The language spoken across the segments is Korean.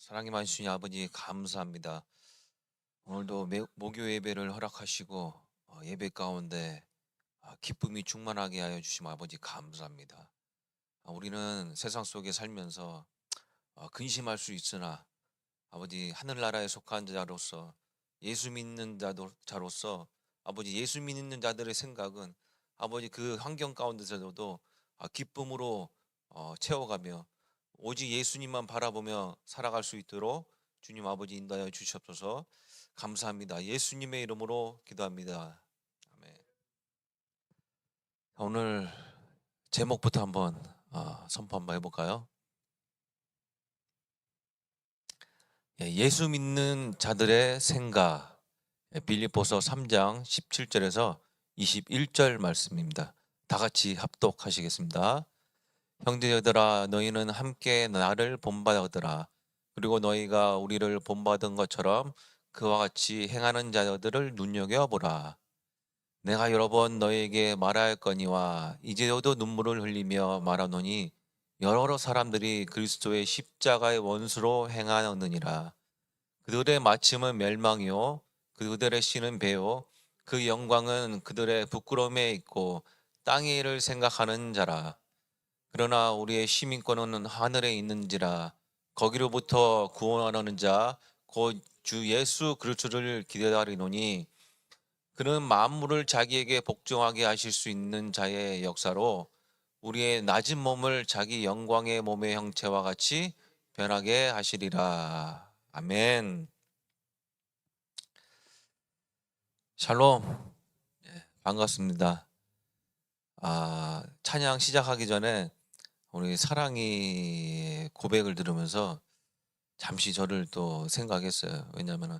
사랑이 많으신 아버지 감사합니다. 오늘도 목요 예배를 허락하시고 예배 가운데 기쁨이 충만하게 하여 주심 아버지 감사합니다. 우리는 세상 속에 살면서 근심할 수 있으나 아버지 하늘나라에 속한 자로서 예수 믿는 자로서 아버지 예수 믿는 자들의 생각은 아버지 그 환경 가운데서도 기쁨으로 채워가며 오직 예수님만 바라보며 살아갈 수 있도록 주님 아버지 인도하여 주시옵소서. 감사합니다. 예수님의 이름으로 기도합니다. 아멘. 오늘 제목부터 한번 선포 한번 해볼까요? 예수 믿는 자들의 생각. 빌립보서 3장 17절에서 21절 말씀입니다. 다 같이 합독하시겠습니다. 형제들아 너희는 함께 나를 본받으라. 그리고 너희가 우리를 본받은 것처럼 그와 같이 행하는 자들을 눈여겨보라. 내가 여러 번 너희에게 말하였거니와 이제도 눈물을 흘리며 말하노니 여러 사람들이 그리스도의 십자가의 원수로 행하느니라. 그들의 마침은 멸망이요 그들의 씨는 배요 그 영광은 그들의 부끄러움에 있고 땅의 일을 생각하는 자라. 그러나 우리의 시민권은 하늘에 있는지라. 거기로부터 구원하는 자 곧 주 예수 그리스도를 기다리노니 그는 만물을 자기에게 복종하게 하실 수 있는 자의 역사로 우리의 낮은 몸을 자기 영광의 몸의 형체와 같이 변하게 하시리라. 아멘. 샬롬. 반갑습니다. 찬양 시작하기 전에 우리 사랑이 고백을 들으면서 잠시 저를 또 생각했어요. 왜냐하면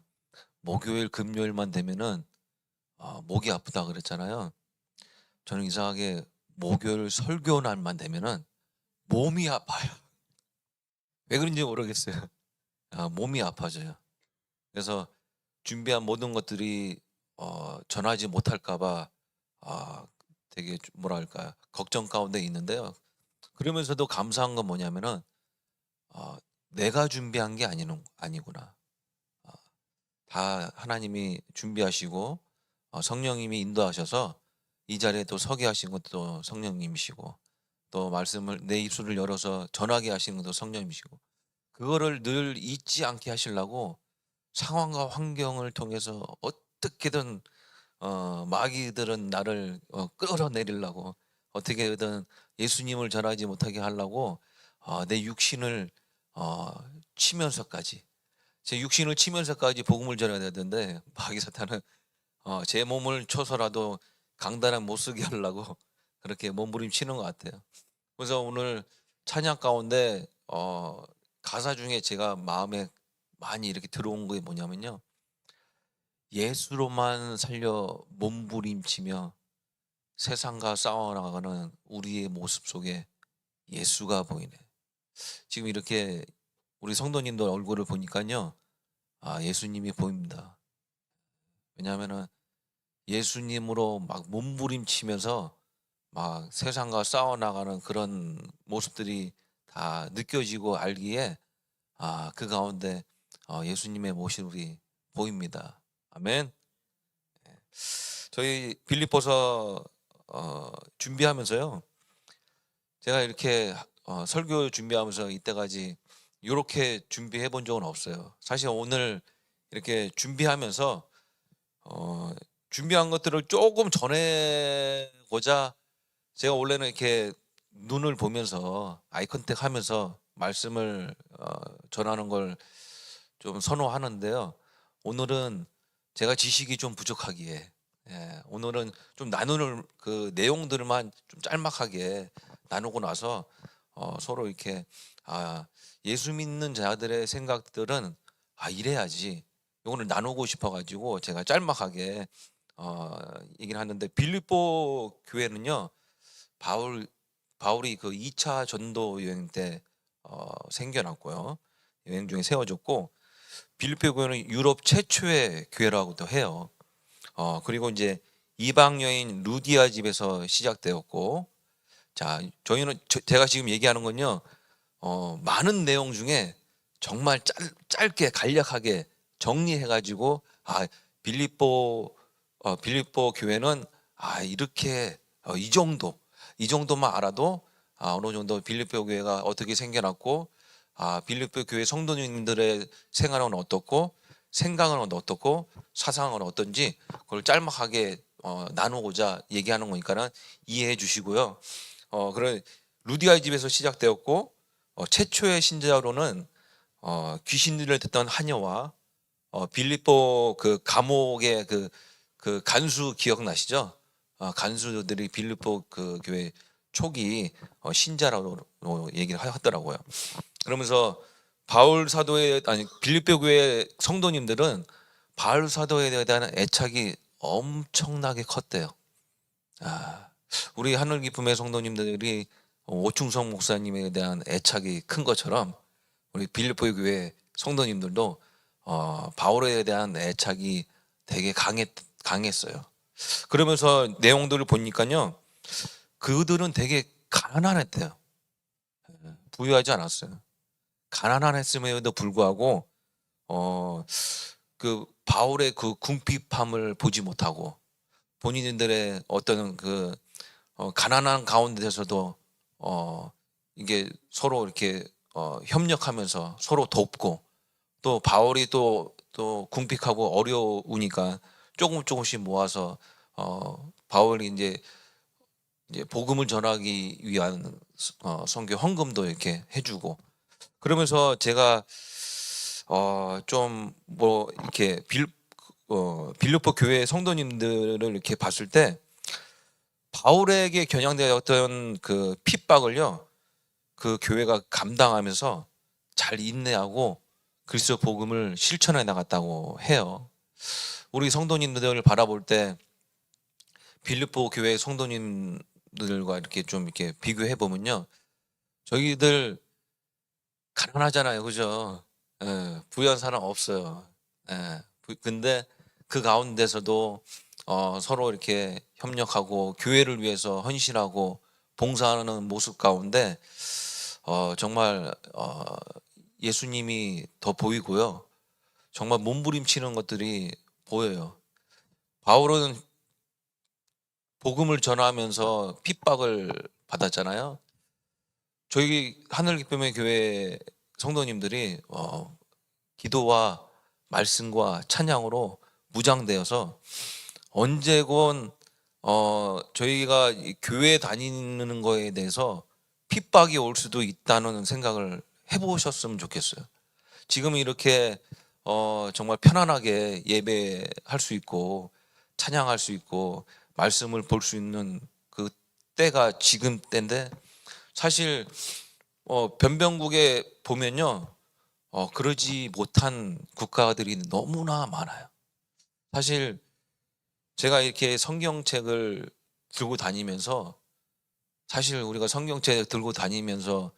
목요일 금요일만 되면은 목이 아프다 그랬잖아요. 저는 이상하게 목요일 설교 날만 되면은 몸이 아파요. 왜 그런지 모르겠어요. 몸이 아파져요. 그래서 준비한 모든 것들이 전하지 못할까봐 되게 뭐랄까요, 걱정 가운데 있는데요. 그러면서도 감사한 건 뭐냐면은 내가 준비한 게 아니구나. 어, 다 하나님이 준비하시고 성령님이 인도하셔서 이 자리에 또 서게 하신 것도 성령님이시고 또 말씀을 내 입술을 열어서 전하게 하시는 것도 성령님이시고 그거를 늘 잊지 않게 하시려고 상황과 환경을 통해서 어떻게든 마귀들은 나를 끌어내리려고 어떻게든 예수님을 전하지 못하게 하려고 내 육신을 어, 치면서까지 제 육신을 치면서까지 복음을 전해야 되는데 마귀 사탄은 제 몸을 쳐서라도 강단에 못 쓰게 하려고 그렇게 몸부림치는 것 같아요. 그래서 오늘 찬양 가운데 가사 중에 제가 마음에 많이 이렇게 들어온 게 뭐냐면요, 예수로만 살려 몸부림치며 세상과 싸워나가는 우리의 모습 속에 예수가 보이네. 지금 이렇게 우리 성도님들 얼굴을 보니까요, 예수님이 보입니다. 왜냐하면은 예수님으로 막 몸부림치면서 막 세상과 싸워나가는 그런 모습들이 다 느껴지고 알기에 그 가운데 예수님의 모습이 보입니다. 아멘. 저희 빌립보서 준비하면서요, 제가 이렇게 설교 준비하면서 이때까지 이렇게 준비해 본 적은 없어요. 사실 오늘 이렇게 준비하면서 준비한 것들을 조금 전해고자 제가 원래는 이렇게 눈을 보면서 아이 컨택 하면서 말씀을 전하는 걸 좀 선호하는데요. 오늘은 제가 지식이 좀 부족하기에 오늘은 좀 나누는 그 내용들만 좀 짤막하게 나누고 나서 서로 이렇게 예수 믿는 자들의 생각들은 이래야지 이거를 나누고 싶어 가지고 제가 짤막하게 얘기를 하는데, 빌립보 교회는요, 바울이 그 2차 전도 여행 때 생겨났고요. 여행 중에 세워졌고, 빌립보 교회는 유럽 최초의 교회라고도 해요. 그리고 이제 이방 여인 루디아 집에서 시작되었고, 자, 저희는 제가 지금 얘기하는 건요, 많은 내용 중에 정말 짧게 간략하게 정리해 가지고 빌립보 교회는 이렇게 이 정도만 알아도 어느 정도 빌립보 교회가 어떻게 생겨났고 빌립보 교회 성도님들의 생활은 어떻고 생각은 어떻고 사상은 어떤지 그걸 짤막하게 나누고자 얘기하는 거니까는 이해해 주시고요. 그런 루디아의 집에서 시작되었고 최초의 신자로는 귀신들을 듣던 하녀와 빌립보 그 감옥의 그 간수 기억나시죠? 간수들이 빌립보 그 교회 초기 신자라고 얘기를 하더라고요. 그러면서 바울 사도의 빌립보 교회 성도님들은 바울 사도에 대한 애착이 엄청나게 컸대요. 우리 하늘 기쁨의 성도님들이 오충성 목사님에 대한 애착이 큰 것처럼 우리 빌립보 교회 성도님들도 바울에 대한 애착이 되게 강했어요. 그러면서 내용들을 보니까요, 그들은 되게 가난했대요. 부유하지 않았어요. 가난했음에도 불구하고 그 바울의 그 궁핍함을 보지 못하고 본인들의 어떤 그 가난한 가운데서도 이게 서로 이렇게 협력하면서 서로 돕고 또 바울이 또 궁핍하고 어려우니까 조금씩 모아서 바울이 이제 복음을 전하기 위한 선교 헌금도 이렇게 해주고 그러면서 제가 좀 뭐 이렇게 빌립보 교회 성도님들을 이렇게 봤을 때 바울에게 겨냥되었던 그 핍박을요 그 교회가 감당하면서 잘 인내하고 그리스도 복음을 실천해 나갔다고 해요. 우리 성도님들을 바라볼 때 빌립보 교회 성도님들과 이렇게 좀 이렇게 비교해 보면요, 저희들 가난하잖아요, 그죠? 예, 부유한 사람 없어요. 예, 근데 그 가운데서도 서로 이렇게 협력하고 교회를 위해서 헌신하고 봉사하는 모습 가운데 정말 예수님이 더 보이고요. 정말 몸부림치는 것들이 보여요. 바울은 복음을 전하면서 핍박을 받았잖아요. 저희 하늘 기쁨의 교회 성도님들이 기도와 말씀과 찬양으로 무장되어서 언제건 저희가 교회 다니는 거에 대해서 핍박이 올 수도 있다는 생각을 해보셨으면 좋겠어요. 지금 이렇게 정말 편안하게 예배할 수 있고 찬양할 수 있고 말씀을 볼 수 있는 그 때가 지금 때인데 사실 변변국에 보면요 그러지 못한 국가들이 너무나 많아요. 사실 제가 이렇게 성경책을 들고 다니면서 사실 우리가 성경책 들고 다니면서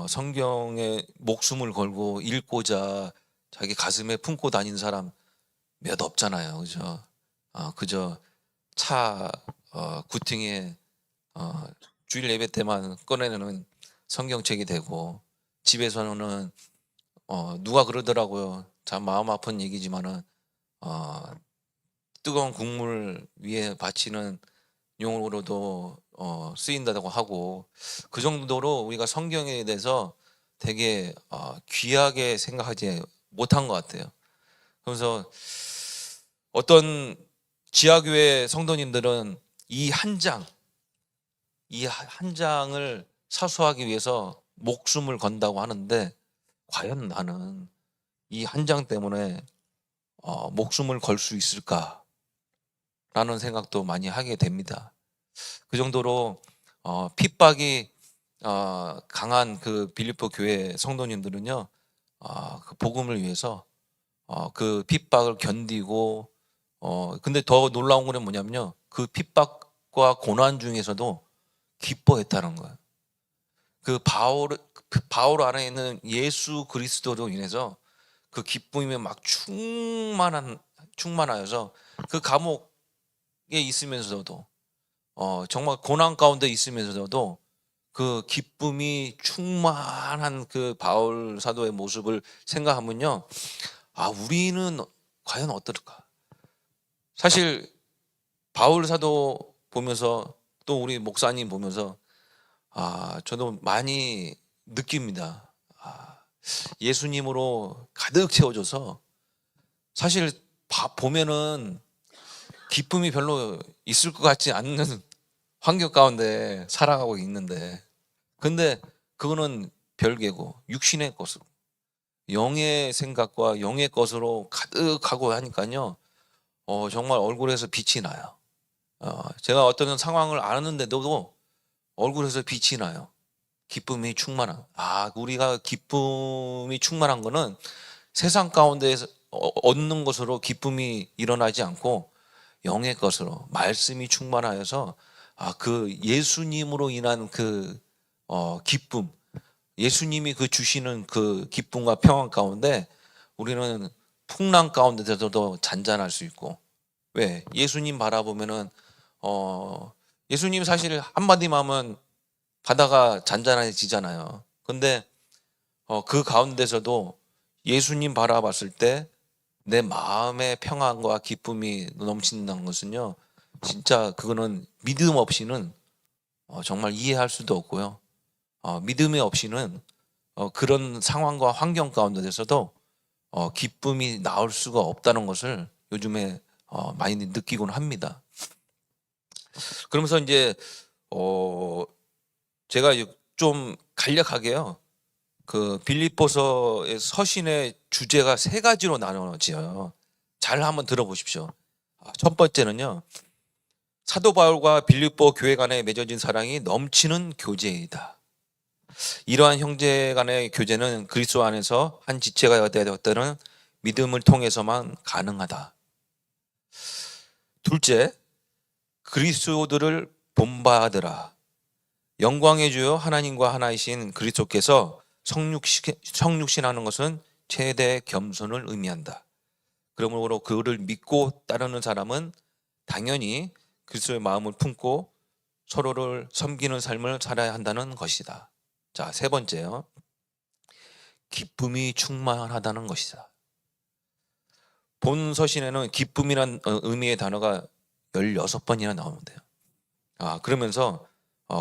성경에 목숨을 걸고 읽고자 자기 가슴에 품고 다니는 사람 몇 없잖아요, 그죠? 그저 차 구팅에 주일 예배 때만 꺼내는 성경책이 되고 집에서는 누가 그러더라고요. 참 마음 아픈 얘기지만은 뜨거운 국물 위에 바치는 용으로도 쓰인다고 하고 그 정도로 우리가 성경에 대해서 되게 귀하게 생각하지 못한 것 같아요. 그래서 어떤 지하교회 성도님들은 이 한 장을 사수하기 위해서 목숨을 건다고 하는데 과연 나는 이 한 장 때문에 목숨을 걸 수 있을까라는 생각도 많이 하게 됩니다. 그 정도로 핍박이 강한 그 빌립보 교회 성도님들은요 그 복음을 위해서 그 핍박을 견디고 근데 더 놀라운 거는 뭐냐면요 그 핍박과 고난 중에서도 기뻐했다는 거예요. 그 바울 안에 있는 예수 그리스도로 인해서 그 기쁨이 막 충만하여서 그 감옥에 있으면서도 정말 고난 가운데 있으면서도 그 기쁨이 충만한 그 바울 사도의 모습을 생각하면요. 아, 우리는 과연 어떨까? 사실 바울 사도 보면서 또 우리 목사님 보면서 저도 많이 느낍니다. 예수님으로 가득 채워져서 사실 보면은 기쁨이 별로 있을 것 같지 않는 환경 가운데 살아가고 있는데, 근데 그거는 별개고 육신의 것으로, 영의 생각과 영의 것으로 가득하고 하니까요. 정말 얼굴에서 빛이 나요. 제가 어떤 상황을 아는데도 얼굴에서 빛이 나요. 기쁨이 충만한. 우리가 기쁨이 충만한 거는 세상 가운데에서 얻는 것으로 기쁨이 일어나지 않고 영의 것으로 말씀이 충만하여서 그 예수님으로 인한 그 기쁨, 예수님이 그 주시는 그 기쁨과 평안 가운데 우리는 풍랑 가운데서도 잔잔할 수 있고. 왜? 예수님 바라보면은 예수님 사실 한마디만 하면 바다가 잔잔해지잖아요. 근데 그 가운데서도 예수님 바라봤을 때 내 마음의 평안과 기쁨이 넘친다는 것은요, 진짜 그거는 믿음 없이는 정말 이해할 수도 없고요. 믿음이 없이는 그런 상황과 환경 가운데서도 기쁨이 나올 수가 없다는 것을 요즘에 많이 느끼곤 합니다. 그러면서 이제 어 제가 좀 간략하게요, 그 빌립보서의 서신의 주제가 세 가지로 나눠져요. 잘 한번 들어보십시오. 첫 번째는요, 사도 바울과 빌립보 교회 간에 맺어진 사랑이 넘치는 교제이다. 이러한 형제 간의 교제는 그리스도 안에서 한 지체가 되었다는 믿음을 통해서만 가능하다. 둘째, 그리스도들을 본받으라. 영광의 주요 하나님과 하나이신 그리스도께서 성육신하는 것은 최대 겸손을 의미한다. 그러므로 그를 믿고 따르는 사람은 당연히 그리스도의 마음을 품고 서로를 섬기는 삶을 살아야 한다는 것이다. 자, 세 번째요. 기쁨이 충만하다는 것이다. 본 서신에는 기쁨이란 의미의 단어가 16번이나 나오는데요. 그러면서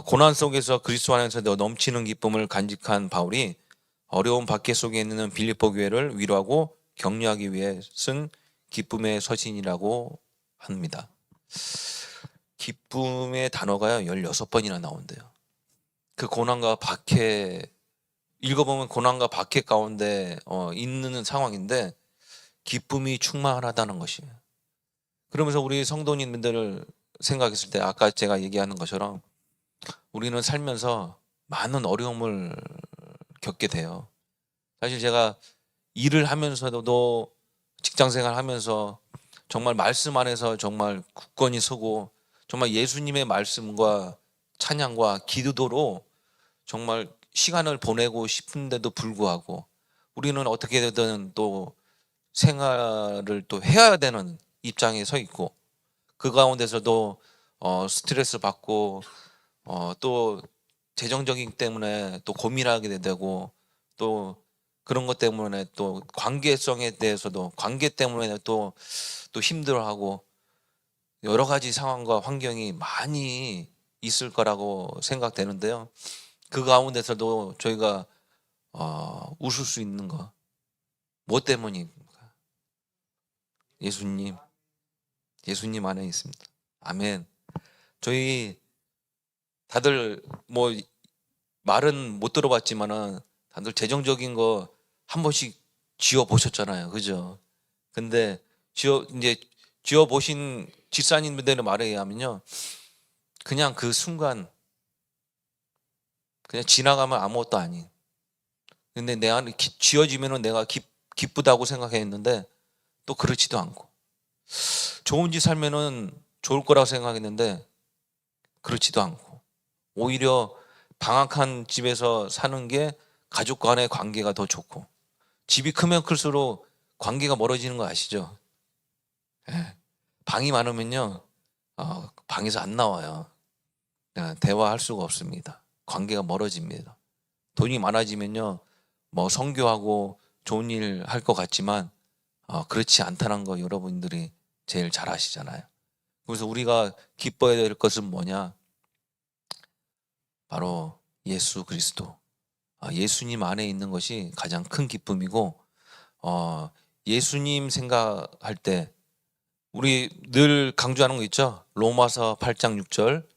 고난 속에서 그리스도 안에서 넘치는 기쁨을 간직한 바울이 어려운 박해 속에 있는 빌립보 교회를 위로하고 격려하기 위해 쓴 기쁨의 서신이라고 합니다. 기쁨의 단어가요 16번이나 나온대요. 그 고난과 박해, 읽어보면 고난과 박해 가운데 있는 상황인데 기쁨이 충만하다는 것이에요. 그러면서 우리 성도님들을 생각했을 때 아까 제가 얘기하는 것처럼 우리는 살면서 많은 어려움을 겪게 돼요. 사실 제가 일을 하면서도, 직장생활 하면서 정말 말씀 안에서 정말 굳건히 서고 정말 예수님의 말씀과 찬양과 기도로 정말 시간을 보내고 싶은데도 불구하고 우리는 어떻게든 또 생활을 또 해야 되는 입장에 서 있고, 그 가운데서도 스트레스 받고 또 재정적인 때문에 또 고민하게 되고, 또 그런 것 때문에 또 관계성에 대해서도 관계 때문에 또 힘들어하고 여러 가지 상황과 환경이 많이 있을 거라고 생각되는데요. 그 가운데서도 저희가 웃을 수 있는 거, 뭐 때문입니까? 예수님 안에 있습니다. 아멘. 저희 다들 뭐 말은 못 들어봤지만은 다들 재정적인 거 한 번씩 지어 보셨잖아요, 그죠? 근데 지어 보신 집사님들의 말에 의하면요, 그냥 그 순간 그냥 지나가면 아무것도 아닌. 근데 내 안에 지어지면은 내가 기쁘다고 생각했는데 또 그렇지도 않고, 좋은 집 살면은 좋을 거라고 생각했는데 그렇지도 않고, 오히려 방학한 집에서 사는 게 가족 간의 관계가 더 좋고, 집이 크면 클수록 관계가 멀어지는 거 아시죠? 예. 방이 많으면요 방에서 안 나와요. 대화할 수가 없습니다. 관계가 멀어집니다. 돈이 많아지면요, 뭐 선교하고 좋은 일 할 것 같지만 그렇지 않다는 거 여러분들이 제일 잘 아시잖아요. 그래서 우리가 기뻐해야 될 것은 뭐냐? 바로 예수 그리스도. 예수님 안에 있는 것이 가장 큰 기쁨이고, 예수님 생각할 때 우리 늘 강조하는 거 있죠? 로마서 8장 6절.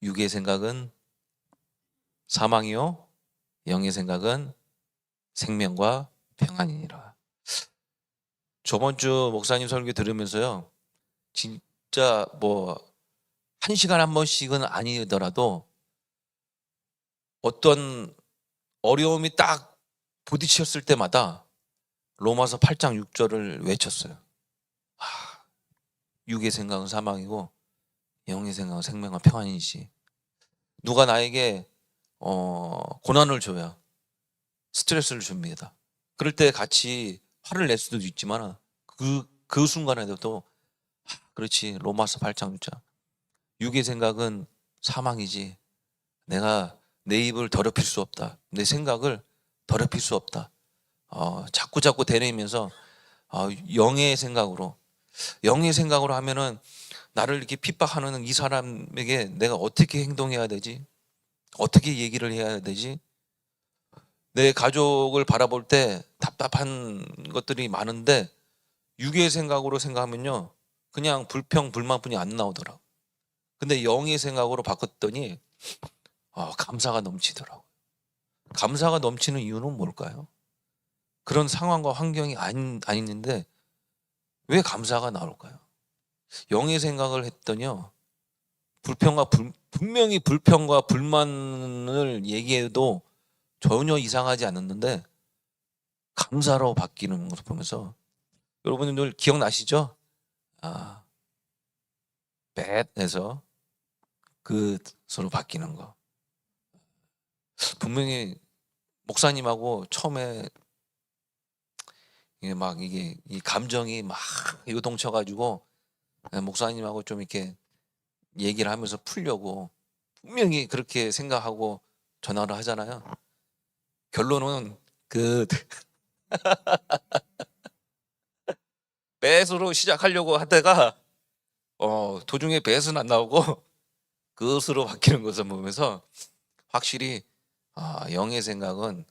육의 생각은 사망이요, 영의 생각은 생명과 평안이니라. 저번 주 목사님 설교 들으면서요, 진짜 뭐 1시간 한 번씩은 아니더라도 어떤 어려움이 딱 부딪혔을 때마다 로마서 8장 6절을 외쳤어요. 육의 생각은 사망이고 영의 생각은 생명과 평안이지. 누가 나에게 고난을 줘야 스트레스를 줍니다. 그럴 때 같이 화를 낼 수도 있지만 그 순간에도 그렇지, 로마서 8장 6절. 육의 생각은 사망이지. 내가 내 입을 더럽힐 수 없다. 내 생각을 더럽힐 수 없다. 자꾸 되뇌면서 영의 생각으로 하면은 나를 이렇게 핍박하는 이 사람에게 내가 어떻게 행동해야 되지? 어떻게 얘기를 해야 되지? 내 가족을 바라볼 때 답답한 것들이 많은데 육의 생각으로 생각하면요, 그냥 불평, 불만뿐이 안 나오더라고. 근데 영의 생각으로 바꿨더니 감사가 넘치더라고. 감사가 넘치는 이유는 뭘까요? 그런 상황과 환경이 아닌데 왜 감사가 나올까요? 영의 생각을 했더니요, 분명히 불평과 불만을 얘기해도 전혀 이상하지 않았는데 감사로 바뀌는 것을 보면서, 여러분들 기억나시죠? bad에서 good으로 바뀌는 거. 분명히 목사님하고 처음에 이게 이 감정이 막 요동쳐가지고 목사님하고 좀 이렇게 얘기를 하면서 풀려고 분명히 그렇게 생각하고 전화를 하잖아요. 결론은 배수로 시작하려고 하다가 도중에 배수는 안 나오고 그것으로 바뀌는 것을 보면서 확실히 영의 생각은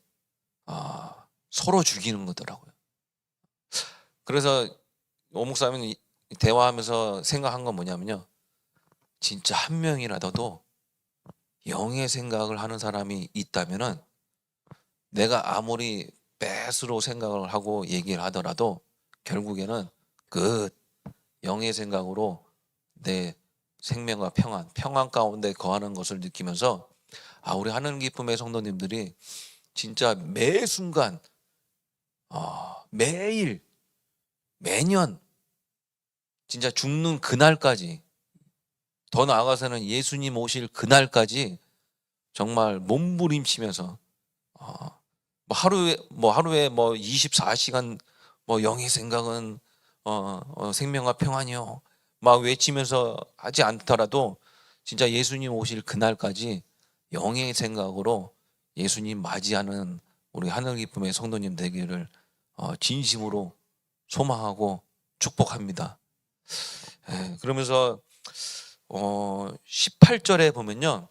서로 죽이는 거더라고요. 그래서 오 목사님은 대화하면서 생각한 건 뭐냐면요, 진짜 한 명이라도 영의 생각을 하는 사람이 있다면은 내가 아무리 배수로 생각을 하고 얘기를 하더라도 결국에는 그 영의 생각으로 내 생명과 평안 가운데 거하는 것을 느끼면서 우리 하늘 기쁨의 성도님들이 진짜 매 순간 매일 매년 진짜 죽는 그날까지, 더 나아가서는 예수님 오실 그날까지 정말 몸부림치면서 하루에 24시간 영의 생각은 생명과 평안이요 막 외치면서 하지 않더라도 진짜 예수님 오실 그날까지 영의 생각으로 예수님 맞이하는 우리 하늘 기쁨의 성도님 되기를 진심으로 소망하고 축복합니다. 그러면서 18절에 보면요,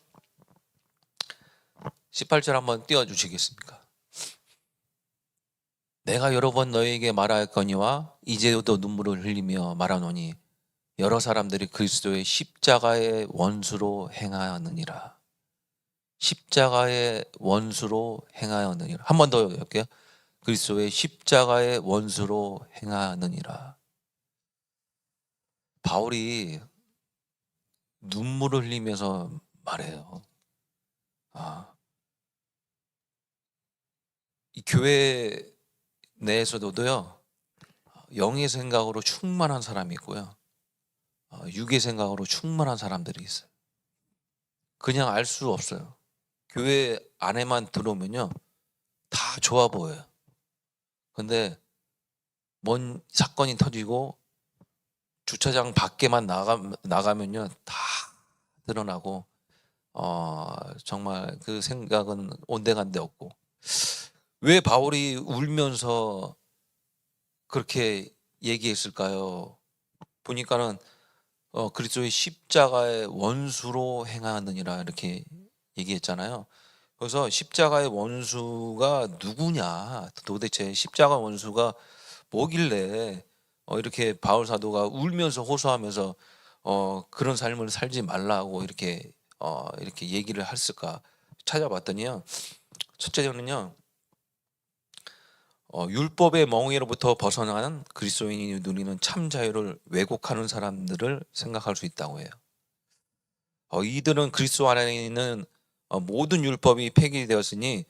18절 한번 띄워주시겠습니까? 내가 여러 번 너에게 말하였거니와 이제도 눈물을 흘리며 말하노니 여러 사람들이 그리스도의 십자가의 원수로 행하느니라. 십자가의 원수로 행하느니라. 한 번 더 할게요. 그리스도의 십자가의 원수로 행하느니라. 바울이 눈물을 흘리면서 말해요. 이 교회 내에서도요, 영의 생각으로 충만한 사람이 있고요, 육의 생각으로 충만한 사람들이 있어요. 그냥 알 수 없어요. 교회 안에만 들어오면요, 다 좋아 보여요. 근데 뭔 사건이 터지고 주차장 밖에만 나가면요, 다 드러나고 정말 그 생각은 온데간데 없고, 왜 바울이 울면서 그렇게 얘기했을까요? 보니까는 그리스도의 십자가의 원수로 행하느니라 이렇게 얘기했잖아요. 그래서 십자가의 원수가 누구냐? 도대체 십자가 원수가 뭐길래 이렇게 바울 사도가 울면서 호소하면서 그런 삶을 살지 말라고 이렇게 얘기를 했을까 찾아봤더니요. 첫째로는요. 율법의 멍에로부터 벗어난 그리스도인이 누리는 참 자유를 왜곡하는 사람들을 생각할 수 있다고 해요. 이들은 그리스도 안에 있는 모든 율법이 폐기되었으니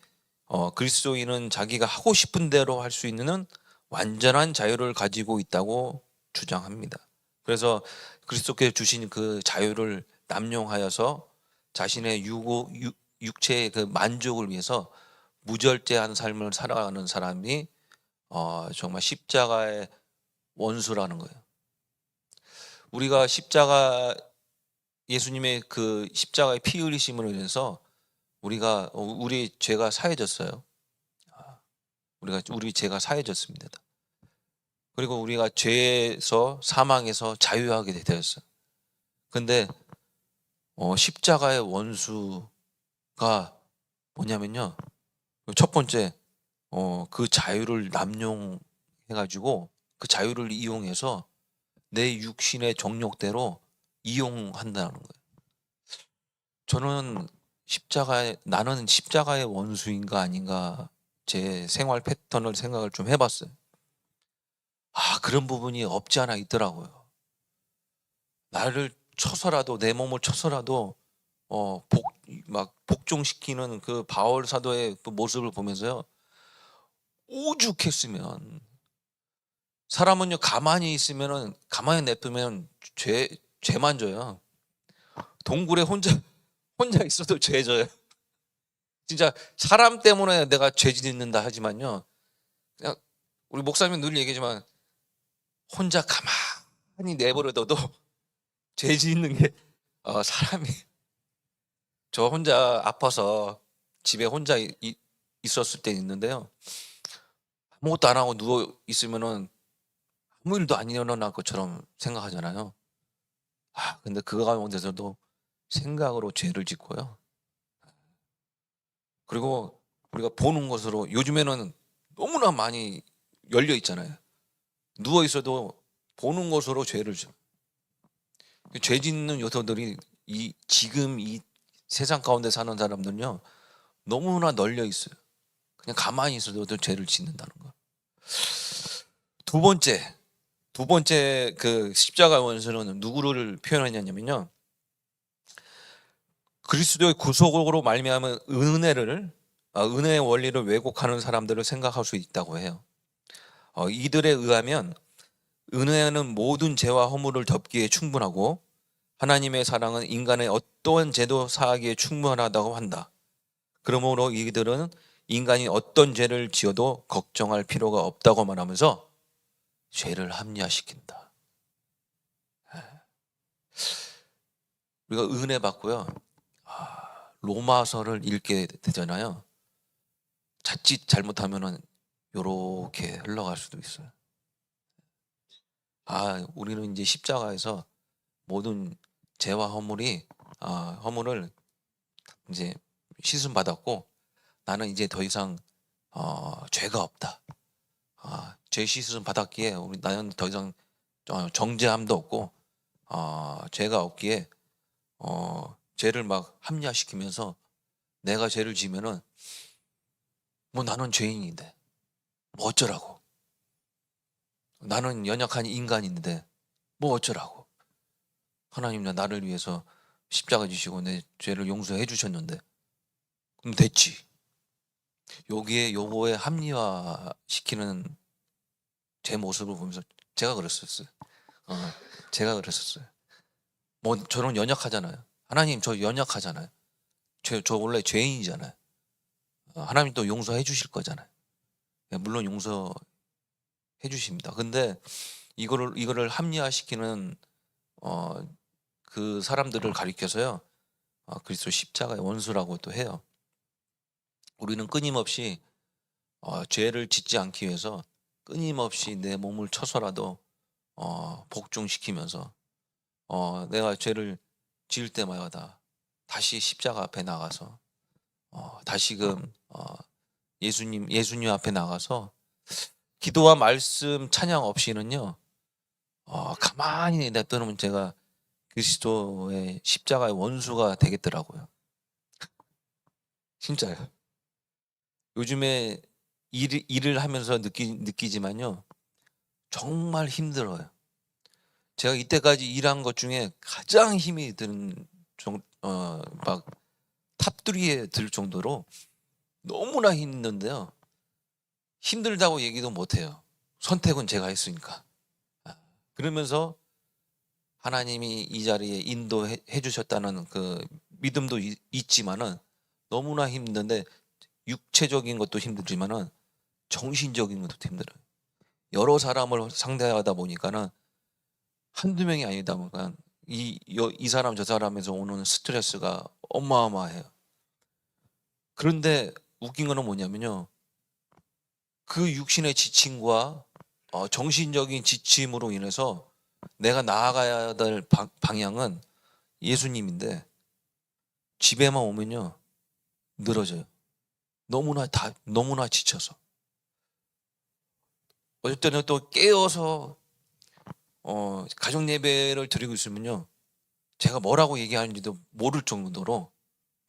그리스도인은 자기가 하고 싶은 대로 할 수 있는 완전한 자유를 가지고 있다고 주장합니다. 그래서 그리스도께서 주신 그 자유를 남용하여서 자신의 육체의 그 만족을 위해서 무절제한 삶을 살아가는 사람이 정말 십자가의 원수라는 거예요. 우리가 예수님의 그 십자가의 피 흘리심으로 인해서 우리 죄가 사해졌어요. 우리 죄가 사해졌습니다. 그리고 우리가 죄에서 사망에서 자유하게 되었어요. 근데 십자가의 원수가 뭐냐면요. 첫 번째 그 자유를 남용해 가지고 그 자유를 이용해서 내 육신의 정욕대로 이용한다는 거예요. 저는 나는 십자가의 원수인가 아닌가 제 생활 패턴을 생각을 좀 해봤어요. 그런 부분이 없지 않아 있더라고요. 나를 쳐서라도 내 몸을 쳐서라도 복종시키는 그 바울 사도의 그 모습을 보면서요. 오죽했으면 사람은요 가만히 있으면은 가만히 냅두면 죄만 져요. 동굴에 혼자 있어도 죄 져요. 진짜 사람 때문에 내가 죄 짓는다 하지만요. 그냥 우리 목사님 늘 얘기하지만 혼자 가만히 내버려둬도 죄 짓는 게 사람이 저 혼자 아파서 집에 혼자 있었을 때 있는데요. 아무것도 안 하고 누워 있으면은 아무 일도 안 일어날 것처럼 생각하잖아요. 근데 그 가운데서도 생각으로 죄를 짓고요. 그리고 우리가 보는 것으로 요즘에는 너무나 많이 열려 있잖아요. 누워 있어도 보는 것으로 죄를 져. 죄 짓는 요소들이 지금 이 세상 가운데 사는 사람들은요 너무나 널려 있어요. 그냥 가만히 있어도 죄를 짓는다는 거. 두 번째 그 십자가 원수는 누구를 표현하냐면요. 그리스도의 구속으로 말미암은 은혜의 원리를 왜곡하는 사람들을 생각할 수 있다고 해요. 이들에 의하면 은혜는 모든 죄와 허물을 덮기에 충분하고 하나님의 사랑은 인간의 어떠한 죄도 사하기에 충분하다고 한다. 그러므로 이들은 인간이 어떤 죄를 지어도 걱정할 필요가 없다고 말하면서 죄를 합리화시킨다. 우리가 은혜 받고요. 로마서를 읽게 되잖아요. 자칫 잘못하면은 요렇게 흘러갈 수도 있어요. 우리는 이제 십자가에서 모든 죄와 허물을 이제 씻음 받았고 나는 이제 더 이상 죄가 없다. 죄 씻음 받았기에 나는 더 이상 정죄함도 없고 죄가 없기에 죄를 막 합리화시키면서 내가 죄를 지면은 뭐 나는 죄인인데 뭐 어쩌라고. 나는 연약한 인간인데 뭐 어쩌라고. 하나님 나를 위해서 십자가 지시고 내 죄를 용서해 주셨는데 그럼 됐지. 요거에 합리화시키는 제 모습을 보면서 제가 그랬었어요. 제가 그랬었어요. 뭐 저는 연약하잖아요. 하나님 저 연약하잖아요. 저 원래 죄인이잖아요. 하나님 또 용서해 주실 거잖아요. 물론 용서해 주십니다. 근데 이거를 합리화시키는 그 사람들을 가리켜서요. 그리스도 십자가의 원수라고 또 해요. 우리는 끊임없이 죄를 짓지 않기 위해서 끊임없이 내 몸을 쳐서라도 복종시키면서 내가 죄를 지을 때마다 다시 십자가 앞에 나가서 다시금 예수님 앞에 나가서 기도와 말씀 찬양 없이는요 가만히 냅두면 제가 그리스도의 십자가의 원수가 되겠더라고요. 진짜요. 요즘에 일을 하면서 느끼지만요 정말 힘들어요. 제가 이때까지 일한 것 중에 가장 힘이 드는 막 탑3에 들 정도로 너무나 힘든데요. 힘들다고 얘기도 못해요. 선택은 제가 했으니까. 그러면서 하나님이 이 자리에 인도해 주셨다는 그 믿음도 있지만은 너무나 힘든데 육체적인 것도 힘들지만은 정신적인 것도 힘들어요. 여러 사람을 상대하다 보니까는 한두 명이 아니다 보니까 이 사람 저 사람에서 오는 스트레스가 어마어마해요. 그런데 웃긴 거는 뭐냐면요. 그 육신의 지침과 정신적인 지침으로 인해서 내가 나아가야 될 방향은 예수님인데 집에만 오면요 늘어져요. 너무나 지쳐서. 어쩔 때는 또 깨어서 가정 예배를 드리고 있으면요 제가 뭐라고 얘기하는지도 모를 정도로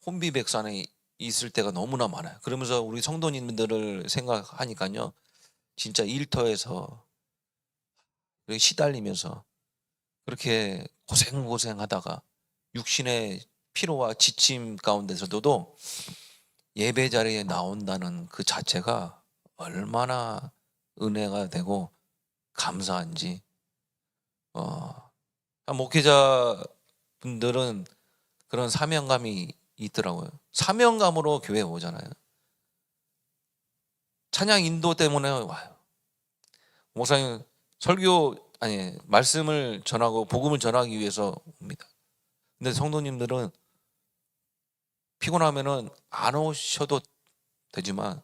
혼비백산에 있을 때가 너무나 많아요. 그러면서 우리 성도님들을 생각하니까요 진짜 일터에서 시달리면서 그렇게 고생하다가 육신의 피로와 지침 가운데서도 예배 자리에 나온다는 그 자체가 얼마나 은혜가 되고 감사한지. 목회자 분들은 그런 사명감이 있더라고요. 사명감으로 교회에 오잖아요. 찬양 인도 때문에 와요. 목사님 말씀을 전하고 복음을 전하기 위해서 옵니다. 근데 성도님들은 피곤하면은 안 오셔도 되지만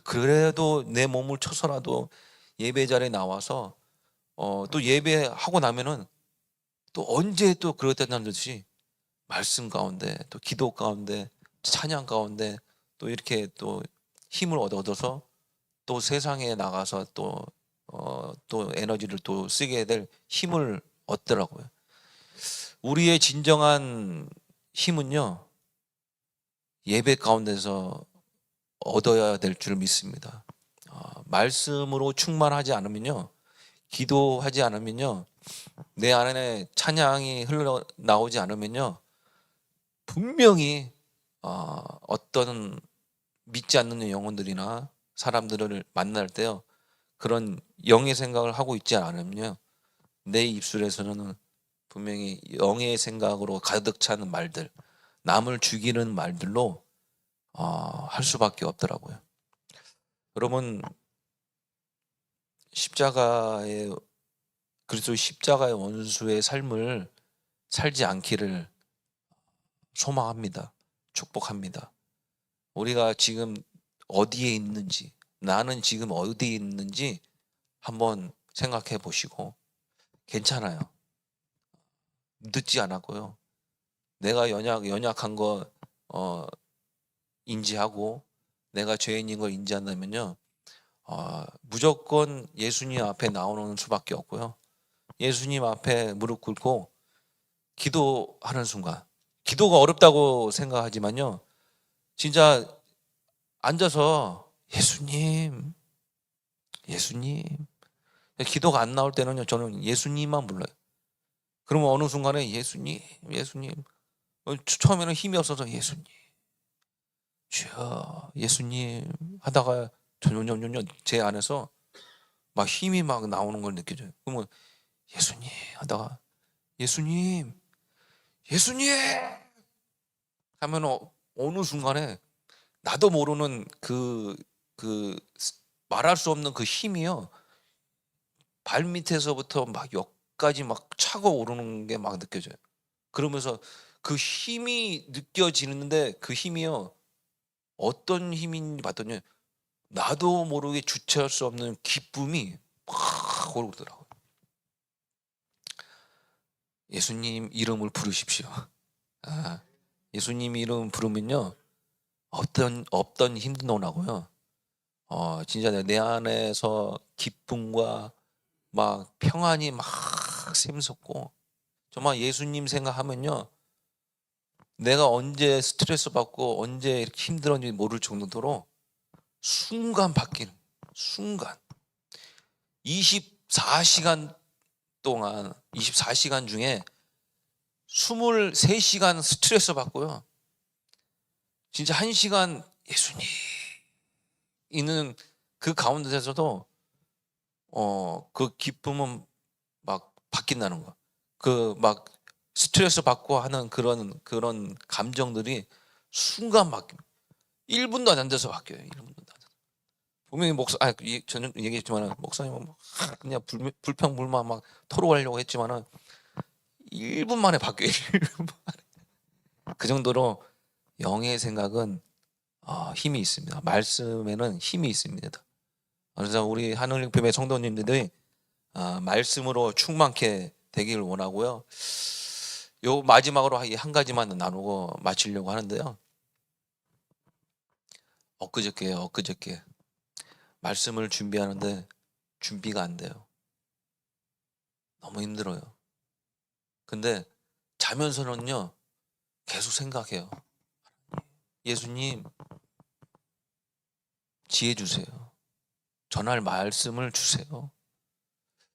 그래도 내 몸을 쳐서라도 예배 자리에 나와서 또 예배하고 나면은 또 언제 또 그렇다는 듯이 말씀 가운데 또 기도 가운데 찬양 가운데 또 이렇게 또 힘을 얻어서 또 세상에 나가서 또 에너지를 또 쓰게 될 힘을 얻더라고요. 우리의 진정한 힘은요 예배 가운데서 얻어야 될 줄 믿습니다. 말씀으로 충만하지 않으면요 기도하지 않으면요 내 안에 찬양이 흘러나오지 않으면요 분명히 어떤 믿지 않는 영혼들이나 사람들을 만날 때요 그런 영의 생각을 하고 있지 않으면요 내 입술에서는 분명히 영의 생각으로 가득 차는 말들, 남을 죽이는 말들로 할 수밖에 없더라고요. 여러분 그리스도 십자가의 원수의 삶을 살지 않기를 소망합니다. 축복합니다. 우리가 지금 어디에 있는지, 나는 지금 어디에 있는지 한번 생각해 보시고 괜찮아요. 늦지 않았고요. 내가 연약한 거 인지하고 내가 죄인인 걸 인지한다면요. 무조건 예수님 앞에 나오는 수밖에 없고요. 예수님 앞에 무릎 꿇고 기도하는 순간 기도가 어렵다고 생각하지만요. 진짜 앉아서 예수님 기도가 안 나올 때는요. 저는 예수님만 불러요. 그러면 어느 순간에 예수님 처음에는 힘이 없어서 예수님 주여 예수님 하다가 점점 제 안에서 막 힘이 막 나오는 걸 느껴져요. 그러면 예수님 하다가 예수님 하면 어느 순간에 나도 모르는 그 말할 수 없는 그 힘이요 발밑에서부터 막 역까지 막 차고 오르는 게 막 느껴져요. 그러면서 그 힘이 느껴지는데 그 힘이요. 어떤 힘인지 봤더니 나도 모르게 주체할 수 없는 기쁨이 팍 오르더라고요. 예수님 이름을 부르십시오. 아, 예수님 이름 부르면요. 없던 힘도 나고요. 진짜 내 안에서 기쁨과 막 평안이 막 샘솟고 정말 예수님 생각하면요. 내가 언제 스트레스 받고 언제 이렇게 힘들었는지 모를 정도로 순간 바뀌는 순간 24시간 동안 24시간 중에 23시간 스트레스 받고요. 진짜 1시간 예수님 있는 그 가운데서도 그 기쁨은 막 바뀐다는 거. 그 막 스트레스 받고 하는 그런 감정들이 순간 바뀝니다. 1분도 안 돼서 바뀌어요. 1분도 안 돼서. 분명히 저는 얘기했지만은 목사님은 막 그냥 불평불만 막 토로하려고 했지만은 1분 만에 바뀌어요. 1분 만에. 그 정도로 영의 생각은 힘이 있습니다. 말씀에는 힘이 있습니다. 그래서 우리 하늘님의 성도님들이 말씀으로 충만케 되기를 원하고요. 요 마지막으로 한 가지만 나누고 마치려고 하는데요. 엊그저께 말씀을 준비하는데 준비가 안 돼요. 너무 힘들어요. 근데 자면서는요 계속 생각해요. 예수님 지혜 주세요. 전할 말씀을 주세요.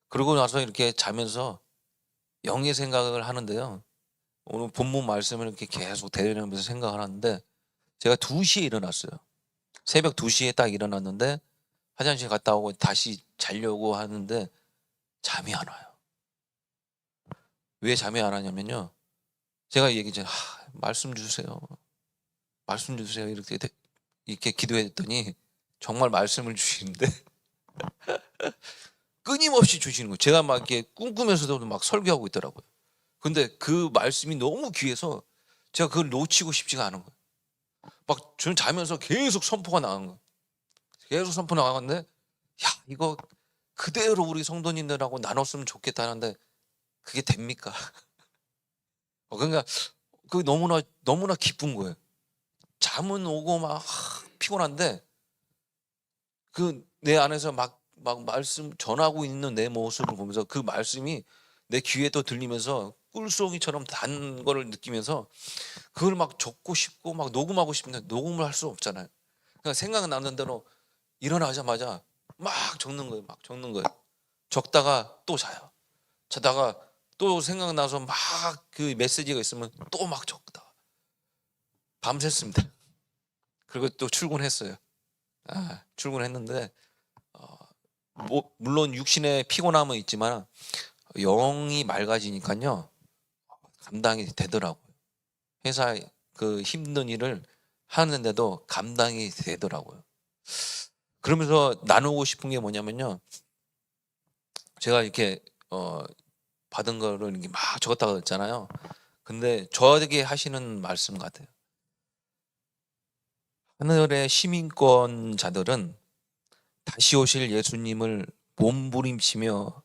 그러고 나서 이렇게 자면서 영의 생각을 하는데요. 오늘 본문 말씀을 이렇게 계속 대려하면서 생각을 하는데 제가 2시에 일어났어요. 새벽 2시에 딱 일어났는데 화장실 갔다 오고 다시 자려고 하는데 잠이 안 와요. 왜 잠이 안 와냐면요. 제가 얘기했잖아요. 말씀 주세요. 말씀 주세요. 이렇게 기도했더니 정말 말씀을 주시는데 끊임없이 주시는 거예요. 제가 막 이렇게 꿈꾸면서도 막 설교하고 있더라고요. 근데 그 말씀이 너무 귀해서 제가 그걸 놓치고 싶지가 않은 거예요. 막 저는 자면서 계속 선포가 나간 거예요. 계속 선포 나가는데 이거 그대로 우리 성도님들하고 나눴으면 좋겠다는데 그게 됩니까? 그러니까 그 너무나 기쁜 거예요. 잠은 오고 막 피곤한데 그 내 안에서 막 말씀 전하고 있는 내 모습을 보면서 그 말씀이 내 귀에 또 들리면서 꿀송이처럼 단 거를 느끼면서 그걸 막 적고 싶고 막 녹음하고 싶은데 녹음을 할 수 없잖아요. 그러니까 생각나는 대로 일어나자마자 막 적는 거예요. 막 적는 거예요. 적다가 또 자요. 자다가 또 생각나서 막 그 메시지가 있으면 또 막 적다. 밤샜습니다. 그리고 또 출근했어요. 출근했는데 물론 육신의 피곤함은 있지만 영이 맑아지니까요 감당이 되더라고요. 회사 그 힘든 일을 하는데도 감당이 되더라고요. 그러면서 나누고 싶은 게 뭐냐면요. 제가 이렇게 받은 거를 이렇게 막 적었다고 했잖아요. 근데 저에게 하시는 말씀 같아요. 하늘의 시민권자들은 다시 오실 예수님을 몸부림치며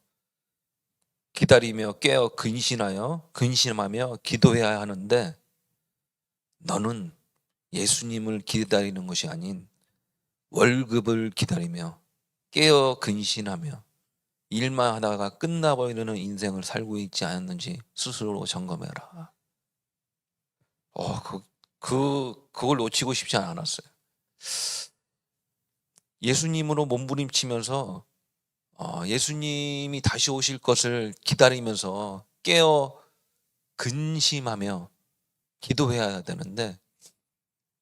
기다리며 깨어 근심하며 기도해야 하는데 너는 예수님을 기다리는 것이 아닌 월급을 기다리며 깨어 근심하며 일만 하다가 끝나버리는 인생을 살고 있지 않았는지 스스로 점검해라. 그걸 놓치고 싶지 않았어요. 예수님으로 몸부림치면서 예수님이 다시 오실 것을 기다리면서 깨어 근심하며 기도해야 되는데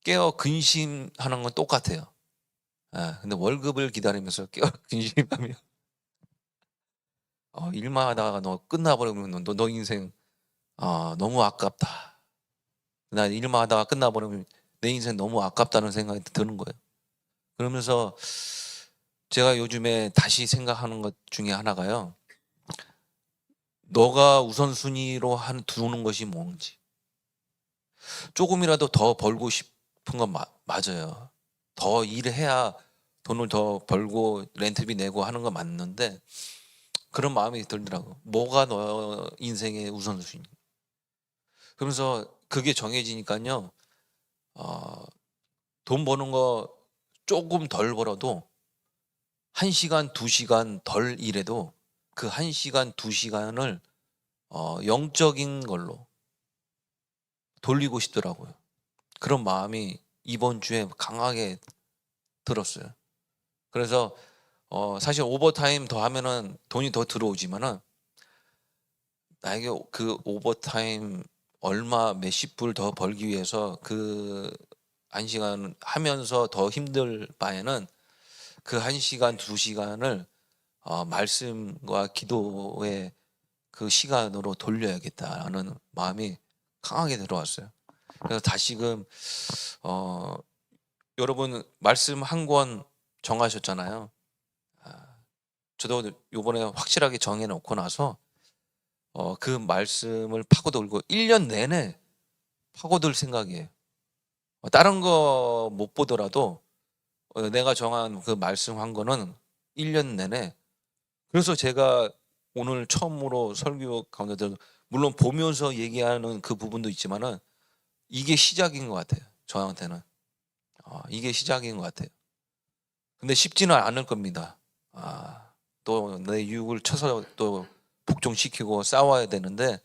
깨어 근심하는 건 똑같아요. 근데 월급을 기다리면서 깨어 근심하며 일만 하다가 너 끝나버리면 너 인생 너무 아깝다. 나 일만 하다가 끝나버리면 내 인생 너무 아깝다는 생각이 드는 거예요. 그러면서 제가 요즘에 다시 생각하는 것 중에 하나가요. 너가 우선순위로 두는 것이 뭔지, 조금이라도 더 벌고 싶은 건 맞아요. 더 일해야 돈을 더 벌고 렌트비 내고 하는 건 맞는데 그런 마음이 들더라고. 뭐가 너 인생의 우선순위. 그러면서 그게 정해지니까요. 어, 돈 버는 거 조금 덜 벌어도 1시간, 2시간 덜 일해도 그 1시간, 2시간을 영적인 걸로 돌리고 싶더라고요. 그런 마음이 이번 주에 강하게 들었어요. 그래서 사실 오버타임 더 하면은 돈이 더 들어오지만은 나에게 그 오버타임 얼마 몇십 불 더 벌기 위해서 그 1시간 하면서 더 힘들 바에는 그 1시간, 2시간을 말씀과 기도의 그 시간으로 돌려야겠다라는 마음이 강하게 들어왔어요. 그래서 다시금 어 여러분 말씀 한 권 정하셨잖아요. 아, 저도 요번에 확실하게 정해 놓고 나서 그 말씀을 파고들고 1년 내내 파고들 생각이에요. 다른 거 못 보더라도 내가 정한 그 말씀 한 거는 1년 내내. 그래서 제가 오늘 처음으로 설교 가운데도 물론 보면서 얘기하는 그 부분도 있지만은 이게 시작인 것 같아요. 저한테는. 이게 시작인 것 같아요. 근데 쉽지는 않을 겁니다. 또 내 유혹을 쳐서 또 복종시키고 싸워야 되는데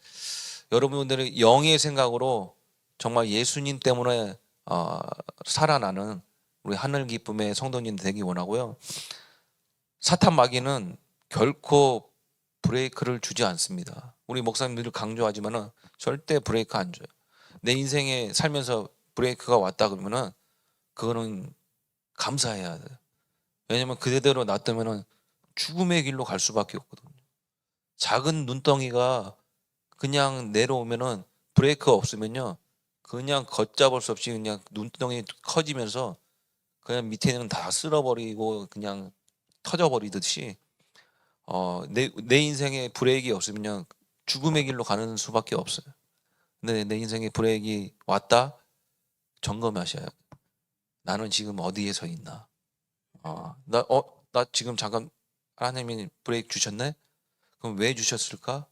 여러분들의 영의 생각으로 정말 예수님 때문에 살아나는 우리 하늘 기쁨의 성도님 되기 원하고요. 사탄 마귀는 결코 브레이크를 주지 않습니다. 우리 목사님들이 강조하지만은 절대 브레이크 안 줘요. 내 인생에 살면서 브레이크가 왔다 그러면은 그거는 감사해야 돼요. 왜냐면 그대로 놔두면은 죽음의 길로 갈 수밖에 없거든요. 작은 눈덩이가 그냥 내려오면은 브레이크가 없으면요. 그냥 걷잡을 수 없이 그냥 눈덩이 커지면서 그냥 밑에는 다 쓸어버리고 그냥 터져버리듯이 내 인생에 브레이크가 없으면요. 죽음의 길로 가는 수밖에 없어요. 근데 내 인생에 브레이크가 왔다? 점검하셔야 돼요. 나는 지금 어디에 서 있나? 나 지금 잠깐 하나님이 브레이크 주셨네? 그럼 왜 주셨을까?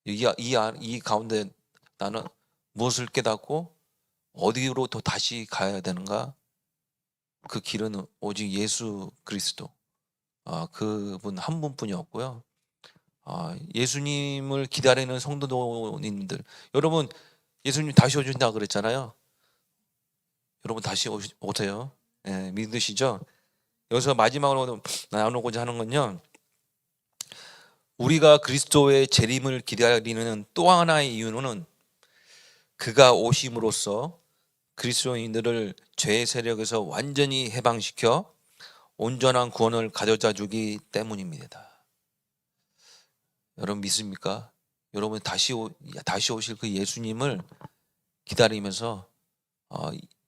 이 가운데 나는 무엇을 깨닫고 어디로 또 다시 가야 되는가? 그 길은 오직 예수 그리스도. 그분 한 분뿐이었고요. 예수님을 기다리는 성도님들. 여러분, 예수님 다시 오신다 그랬잖아요. 여러분 다시 오세요. 예, 믿으시죠? 여기서 마지막으로 나누고자 하는 건요. 우리가 그리스도의 재림을 기다리는 또 하나의 이유는 그가 오심으로써 그리스도인들을 죄의 세력에서 완전히 해방시켜 온전한 구원을 가져다 주기 때문입니다. 여러분 믿습니까? 여러분 다시 오실 그 예수님을 기다리면서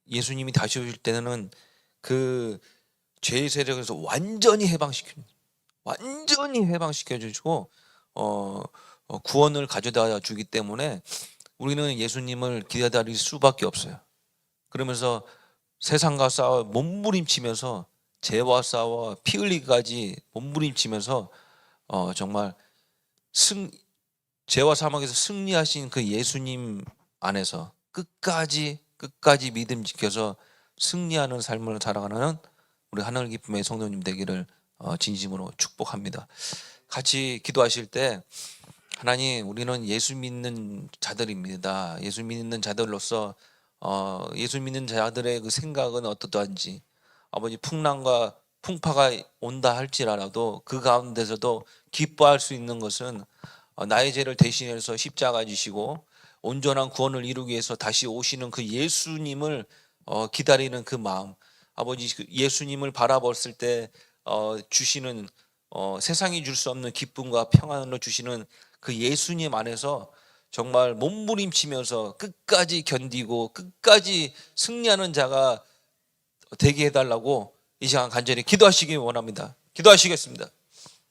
예수님이 다시 오실 때는 그 죄의 세력에서 완전히 해방시켜 주시고 구원을 가져다 주기 때문에 우리는 예수님을 기다릴 수밖에 없어요. 그러면서 세상과 싸워 몸부림치면서 죄와 싸워 피 흘리기까지 몸부림치면서 정말 죄와 사망에서 승리하신 그 예수님 안에서 끝까지 믿음 지켜서 승리하는 삶을 살아가는 우리 하늘 기쁨의 성도님 되기를 진심으로 축복합니다. 같이 기도하실 때 하나님 우리는 예수 믿는 자들입니다. 예수 믿는 자들로서 예수 믿는 자들의 그 생각은 어떠한지 아버지 풍랑과 풍파가 온다 할지라도 그 가운데서도 기뻐할 수 있는 것은 나의 죄를 대신해서 십자가 지시고 온전한 구원을 이루기 위해서 다시 오시는 그 예수님을 기다리는 그 마음 아버지 그 예수님을 바라봤을 때 주시는 세상이 줄 수 없는 기쁨과 평안을 주시는 그 예수님 안에서 정말 몸부림치면서 끝까지 견디고 끝까지 승리하는 자가 되게 해달라고 이 시간 간절히 기도하시기 원합니다. 기도하시겠습니다.